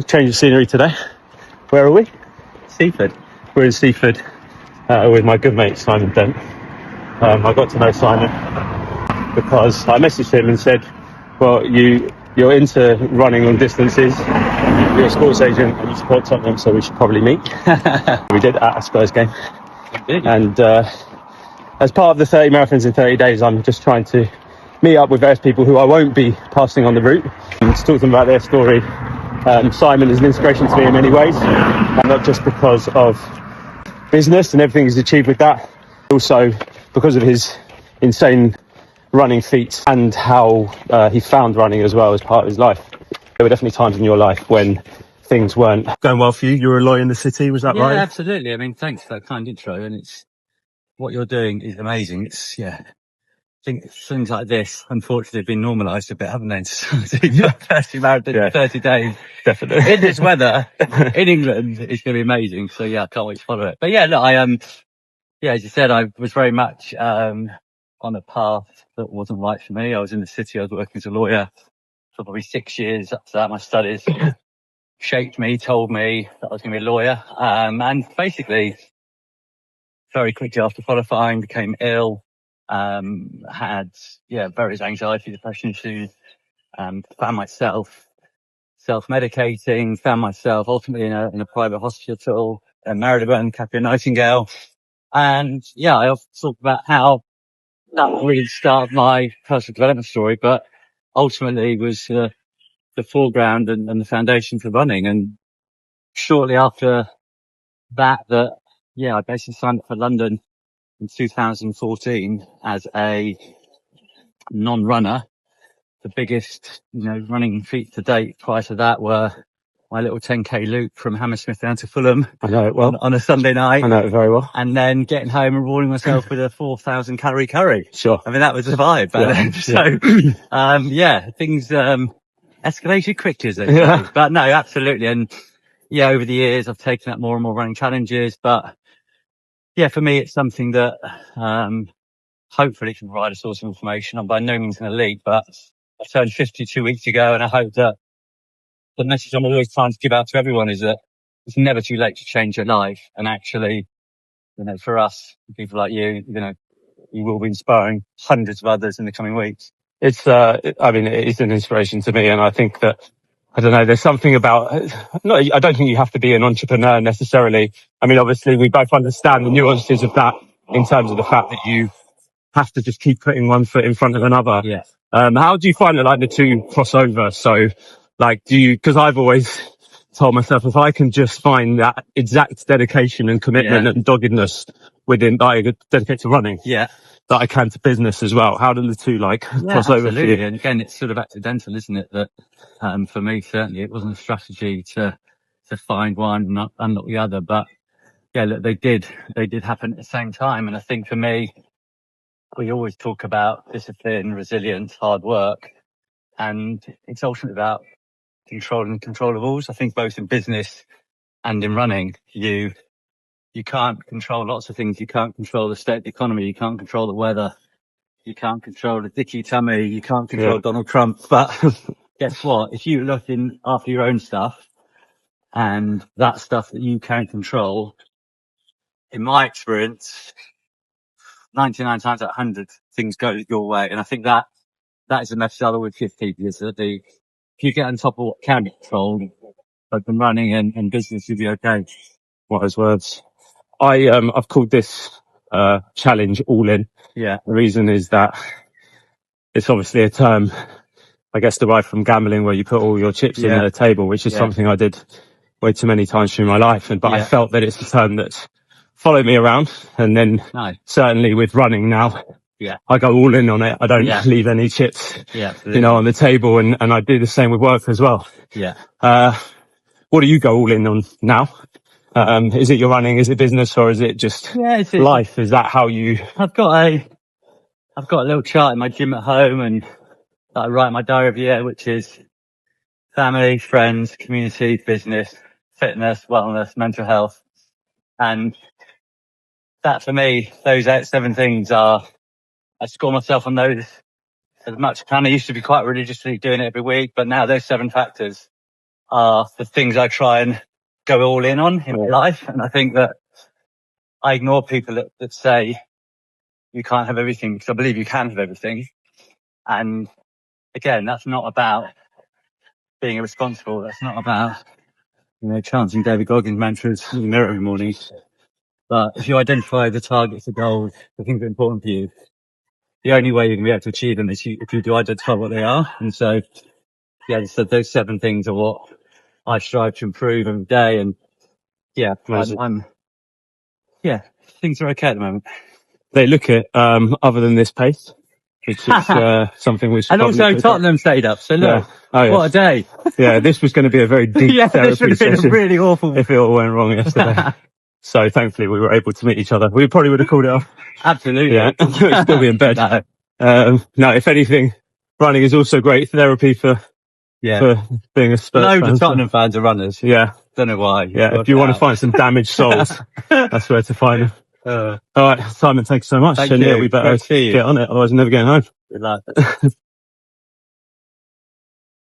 change of scenery today. Where are we? Seaford. We're in Seaford with my good mate Simon Dent. I got to know Simon because I messaged him and said, well, you're into running long distances, you're a sports agent and you support Tottenham, so we should probably meet. We did at a Spurs game. And as part of the 30 marathons in 30 days, I'm just trying to meet up with various people who I won't be passing on the route and to talk to them about their story. Simon is an inspiration to me in many ways, and not just because of business and everything he's achieved with that, also because of his insane running feats and how he found running as well as part of his life. There were definitely times in your life when things weren't going well for you. You were a lawyer in the city, was that right? Yeah, absolutely. I mean, thanks for that kind intro. And it's what you're doing is amazing. It's I think things like this, unfortunately, have been normalised a bit, haven't they? 30 marathons, 30 days. Definitely. In this weather, in England, it's going to be amazing. So yeah, I can't wait to follow it. But yeah, look, as you said, I was very much, on a path that wasn't right for me. I was in the city. I was working as a lawyer for probably 6 years. After that, my studies shaped me, told me that I was going to be a lawyer. And basically, very quickly after qualifying, became ill, had, various anxiety, depression issues, found myself self-medicating, found myself ultimately in a private hospital, married a woman, Catherine Nightingale. And I often talk about how that really started my personal development story, but ultimately was the foreground and the foundation for running. And shortly after that, I basically signed up for London in 2014 as a non-runner. The biggest, running feat to date prior to that were my little 10k loop from Hammersmith down to Fulham. I know it well. On a Sunday night. I know it very well. And then getting home and rewarding myself with a 4,000 calorie curry. Sure. I mean, that was the vibe back then. So, things, escalated quickly as they say. But no, absolutely. And over the years, I've taken up more and more running challenges. But for me, it's something that, hopefully can provide a source of information. I'm by no means an elite, but I turned 52 weeks ago, and I hope that the message I'm always trying to give out to everyone is that it's never too late to change your life. And actually, for us, people like you, you will be inspiring hundreds of others in the coming weeks. It's, it is an inspiration to me. And I think that, I don't know, there's something about, I don't think you have to be an entrepreneur necessarily. I mean, obviously we both understand the nuances of that in terms of the fact that you have to just keep putting one foot in front of another. Yeah. How do you find that like the two cross over? So like, because I've always told myself if I can just find that exact dedication and commitment and doggedness within that I dedicate to running. Yeah. That I can to business as well. How do the two cross over for you? And again, it's sort of accidental, isn't it? That, for me, certainly it wasn't a strategy to find one and not unlock the other, but look, they did happen at the same time. And I think for me, we always talk about discipline, resilience, hard work, and it's ultimately about controlling controllables. I think both in business and in running, you can't control lots of things. You can't control the state of the economy. You can't control the weather. You can't control the dicky tummy. You can't control Donald Trump. But guess what? If you look in after your own stuff and that stuff that you can control, in my experience, 99 times out of 100, things go your way. And I think that is the message I always give people is that if you get on top of what can be controlled, both in running and business, you'll be okay. Wise words. I've called this challenge all in. Yeah. The reason is that it's obviously a term, I guess, derived from gambling where you put all your chips in the table, which is something I did way too many times through my life. But I felt that it's a term that's followed me around. And then certainly with running now, I go all in on it. I don't leave any chips, on the table. And I do the same with work as well. Yeah. What do you go all in on now? Is it your running? Is it business, or is it just life? Is that how you? I've got a little chart in my gym at home, and that I write in my diary every year, which is family, friends, community, business, fitness, wellness, mental health, and that for me, those 7 things I score myself on those as much as I can. I used to be quite religiously doing it every week, but now those 7 factors are the things I try and go all in on in my life. And I think that I ignore people that say you can't have everything, because I believe you can have everything. And again, that's not about being irresponsible. That's not about, chanting David Goggins mantras in the mirror every morning. But if you identify the targets, the goals, the things that are important for you, the only way you're going to be able to achieve them is if you do identify what they are. And so, yeah, so those 7 things are what I strive to improve every day. And yeah, things are okay at the moment. They look it, other than this pace, which is something which... And also Tottenham stayed up, so look, what a day. Yeah, this was going to be a very deep therapy session really awful if it all went wrong yesterday. So thankfully we were able to meet each other. We probably would have called it off. Absolutely. Yeah, we'd still be in bed. No, if anything, running is also great therapy for being a Spurs fan. Loads of Tottenham fans are runners. Yeah. Don't know why. Yeah, if you want to find some damaged souls, that's where to find them. All right, Simon, thanks so much. Thank you. Yeah, we better get on it, otherwise we're never getting home. Good luck.